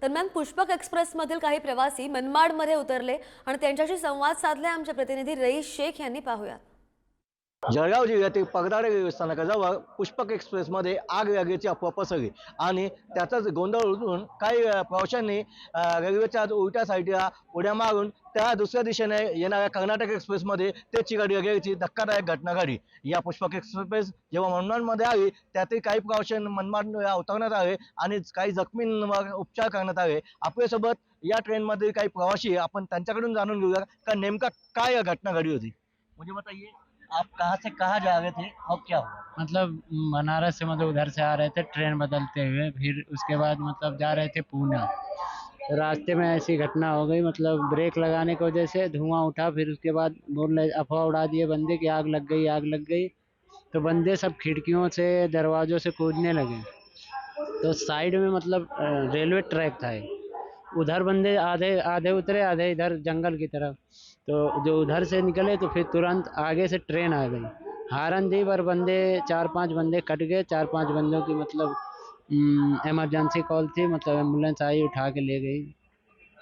दरम्यान पुष्पक एक्सप्रेसमधील काही प्रवासी मनमाडमध्ये उतरले आणि त्यांच्याशी संवाद साधले आमचे प्रतिनिधी रईस शेख यांनी पाहूया। जळगाव जिल्ह्यातील पगडाळे रेल्वे स्थानकाजवळ पुष्पक एक्सप्रेसमध्ये आग लागल्याची अफवा पसरली आणि त्याचाच गोंधळ उडून काही प्रवाशांनी रेल्वेच्या उलट्या साईडला उड्या मारून त्या दुसऱ्या दिशेने येणाऱ्या कर्नाटक एक्सप्रेसमध्ये ते चिरडले गेल्याची धक्कादायक घटना घडली। या पुष्पक एक्सप्रेस जेव्हा मनमाडमध्ये आली त्यातील काही प्रवाशांना मनमाडला उतरण्यात आले आणि काही जखमींवर उपचार करण्यात आले। आपल्यासोबत या ट्रेनमधील काही प्रवासी आपण त्यांच्याकडून जाणून घेऊया का नेमका काय या घटना घडली होती। मुझे बताइए आप कहाँ से कहाँ जा रहे थे और क्या हुआ? मतलब बनारस से मतलब उधर से आ रहे थे ट्रेन बदलते हुए, फिर उसके बाद मतलब जा रहे थे पूना। तो रास्ते में ऐसी घटना हो गई, मतलब ब्रेक लगाने की वजह से धुआं उठा, फिर उसके बाद बोल रहे अफवाह उड़ा दिए बंदे कि आग लग गई आग लग गई। तो बंदे सब खिड़कियों से दरवाजों से कूदने लगे। तो साइड में मतलब रेलवे ट्रैक था एक। उधर बंदे आधे आधे उतरे आधे इधर जंगल की तरफ। तो जो उधर से निकले तो फिर तुरंत आगे से ट्रेन आ गई, हारन दी पर बंदे 4-5 बंदे कट गए। 4-5 बंदों की मतलब इमरजेंसी कॉल थी, मतलब एम्बुलेंस आई उठा के ले गई।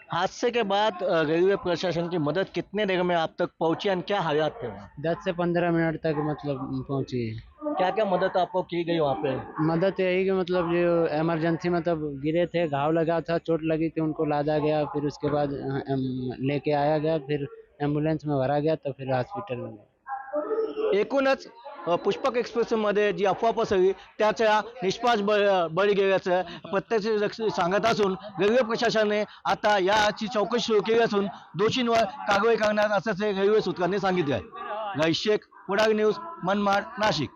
हादसे के बाद रेलवे प्रशासन की मदद कितने देर में आप तक पहुंची और क्या हालात थे वहाँ? 10 से 15 मिनट तक मतलब पहुंची। क्या क्या मदद आपको की गई वहाँ पे? मदद यही कि मतलब जो इमरजेंसी मतलब गिरे थे, घाव लगा था, चोट लगी थी, उनको लादा गया, फिर उसके बाद लेके आया गया, फिर एम्बुलेंस में भरा गया, तो फिर हॉस्पिटल में गया। एकूणच पुष्पक एक्सप्रेसमध्ये जी अफवा पसरली त्याच्या निष्पाच बळी गेल्याचं प्रत्यक्षदर्शी सांगत असून रेल्वे प्रशासनाने आता याची चौकशी सुरू केली असून दोषींवर कारवाई करणार असल्याचे रेल्वे सूत्रांनी सांगितले आहे। रईस शेख, पुढारी न्यूज, मनमाड, नाशिक।